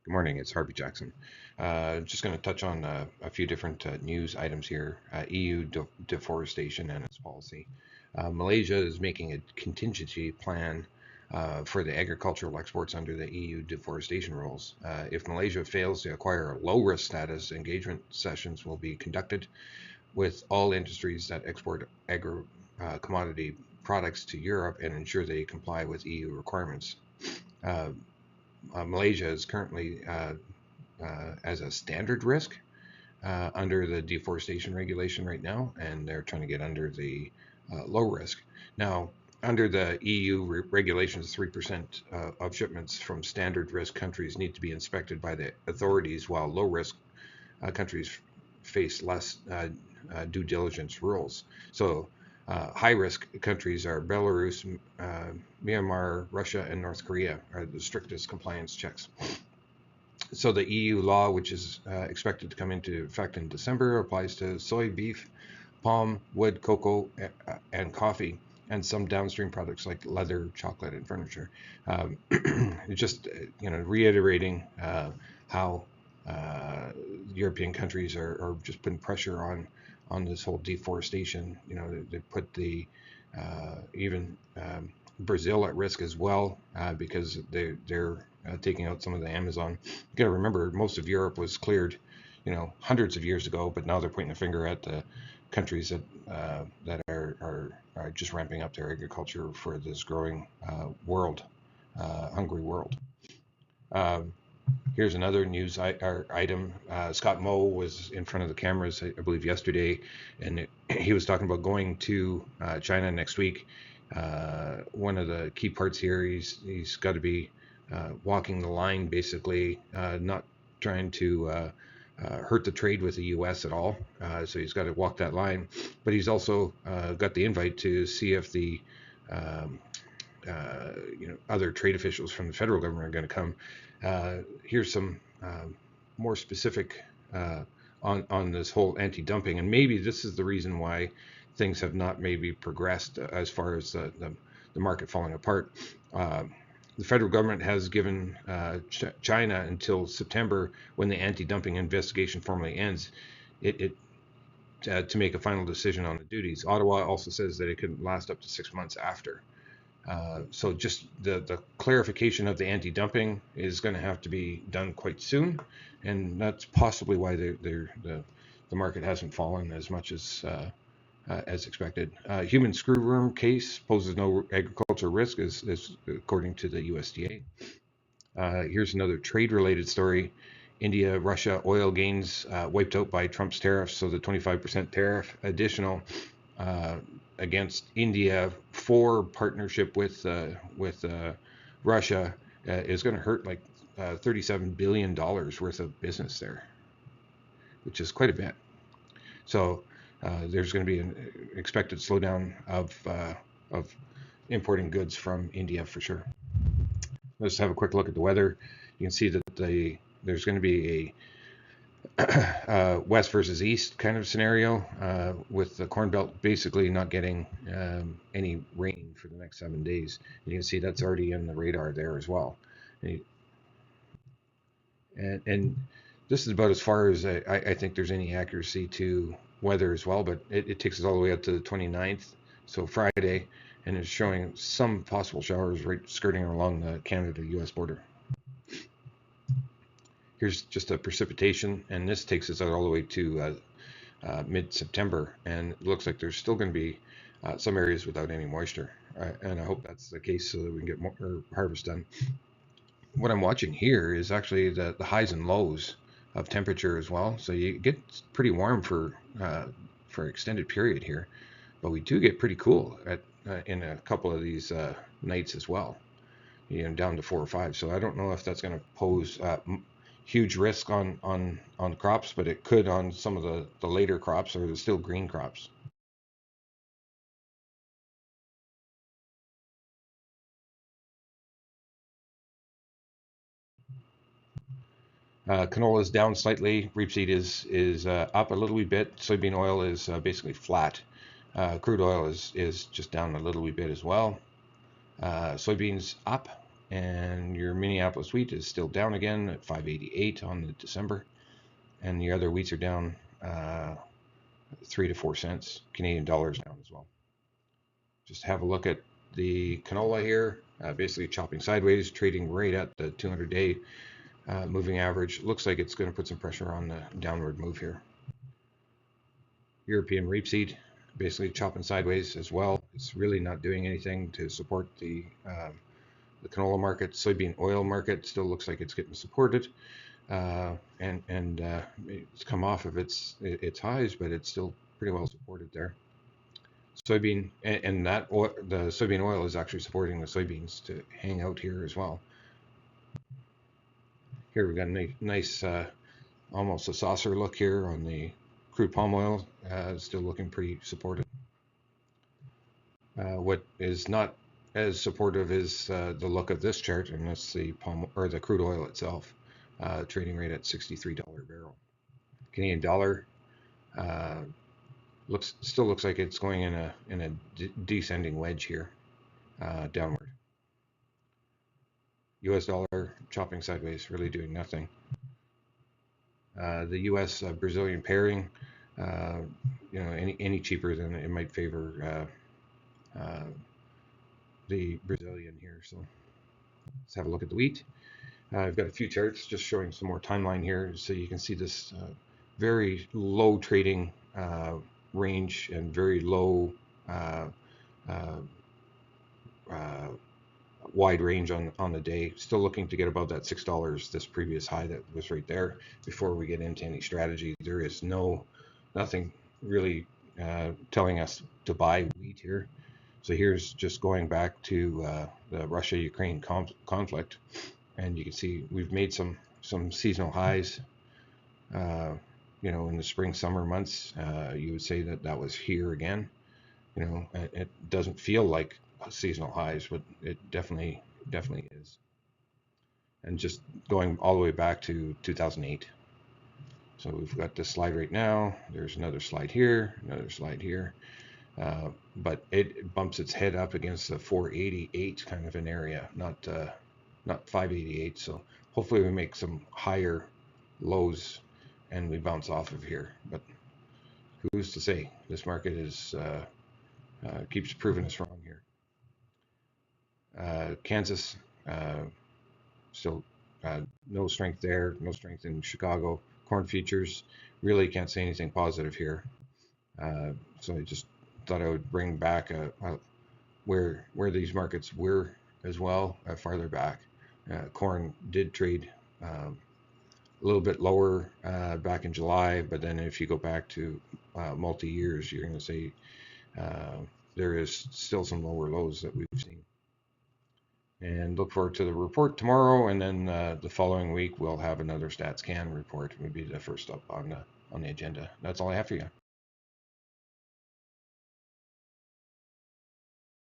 Good morning, it's Harvey Jackson. Just going to touch on a few different news items here. EU deforestation and its policy. Malaysia is making a contingency plan for the agricultural exports under the EU deforestation rules. If Malaysia fails to acquire a low risk status, engagement sessions will be conducted with all industries that export agro commodity products to Europe and ensure they comply with EU requirements. Uh, Malaysia is currently as a standard risk under the deforestation regulation right now, and they're trying to get under the low risk. Now, under the EU regulations, 3% of shipments from standard risk countries need to be inspected by the authorities, while low risk countries face less due diligence rules. So high risk countries are Belarus, Myanmar, Russia, and North Korea are the strictest compliance checks. So the EU law, which is expected to come into effect in December, applies to soy, beef, palm, wood, cocoa, and coffee, and some downstream products like leather, chocolate, and furniture. Just reiterating how European countries are just putting pressure on this whole deforestation. They put the even Brazil at risk as well because they're taking out some of the Amazon. You got to remember, most of Europe was cleared, hundreds of years ago, but now they're pointing the finger at the countries that are just ramping up their agriculture for this growing hungry world. Here's another news item. Scott Moe was in front of the cameras, I believe, yesterday, and he was talking about going to China next week. One of the key parts here, he's got to be walking the line, basically, not trying to hurt the trade with the U.S. at all. So he's got to walk that line. But he's also got the invite to see if the other trade officials from the federal government are going to come. Here's some more specific on this whole anti-dumping, and maybe this is the reason why things have not maybe progressed as far as the market falling apart. The federal government has given China until September, when the anti-dumping investigation formally ends, to make a final decision on the duties. Ottawa also says that it could last up to 6 months after. So just the clarification of the anti-dumping is going to have to be done quite soon, and that's possibly why the market hasn't fallen as much as expected. Human screwworm case poses no agricultural risk, as according to the USDA. Here's another trade-related story. India, Russia oil gains wiped out by Trump's tariffs. So the 25% tariff additional against India for partnership with Russia is going to hurt like $37 billion worth of business there, which is quite a bit. So there's going to be an expected slowdown of importing goods from India for sure. Let's have a quick look at the weather. You can see that there's going to be a west versus east kind of scenario with the Corn Belt basically not getting any rain for the next 7 days. You can see that's already in the radar there as well. And this is about as far as I think there's any accuracy to weather as well, but it takes us all the way up to the 29th, so Friday, and it's showing some possible showers right skirting along the Canada-US border. Here's just a precipitation, and this takes us out all the way to mid-September, and it looks like there's still going to be some areas without any moisture, and I hope that's the case so that we can get more harvest done. What I'm watching here is actually the highs and lows of temperature as well, so you get pretty warm for extended period here, but we do get pretty cool in a couple of these nights as well, down to 4 or 5. So I don't know if that's going to pose huge risk on crops, but it could on some of the later crops or the still green crops. Canola is down slightly. Rapeseed is up a little wee bit. Soybean oil is basically flat. Crude oil is just down a little wee bit as well. Soybeans up, And your Minneapolis wheat is still down again at 588 on the December, and the other wheats are down 3 to 4 cents. Canadian dollars down as well. Just have a look at the canola here, basically chopping sideways, trading right at the 200-day moving average. Looks like it's going to put some pressure on the downward move here. European rapeseed, basically chopping sideways as well. It's really not doing anything to support the canola market. Soybean oil market still looks like it's getting supported, and it's come off of its highs, but it's still pretty well supported there. Soybean and that oil, the soybean oil is actually supporting the soybeans to hang out here as well. Here we got a nice almost a saucer look here on the crude palm oil, still looking pretty supported. What is not as supportive is the look of this chart, and that's the palm or the crude oil itself, trading rate at $63 a barrel. Canadian dollar still looks like it's going in a descending wedge here, downward. U.S. dollar chopping sideways, really doing nothing. The U.S. Brazilian pairing, any cheaper than it might favor the Brazilian here. So let's have a look at the wheat. I've got a few charts just showing some more timeline here, so you can see this very low trading range and very low wide range on the day. Still looking to get above that $6, this previous high that was right there. Before we get into any strategy, there is nothing really telling us to buy wheat here. So here's just going back to the Russia-Ukraine conflict, and you can see we've made some seasonal highs. In the spring summer months, you would say that was here again. It doesn't feel like seasonal highs, but it definitely is. And just going all the way back to 2008. So we've got this slide right now. There's another slide here, another slide here. But it bumps its head up against the 488 kind of an area, not 588. So hopefully we make some higher lows and we bounce off of here. But who's to say? This market is keeps proving us wrong here. Kansas, still no strength there, no strength in Chicago. Corn futures, really can't say anything positive here. So I just thought I would bring back where these markets were as well, farther back. Corn did trade a little bit lower back in July, but then if you go back to multi-years, you're going to see there is still some lower lows that we've seen. And look forward to the report tomorrow, and then the following week we'll have another StatsCan report. Would be the first up on the agenda. That's all I have for you.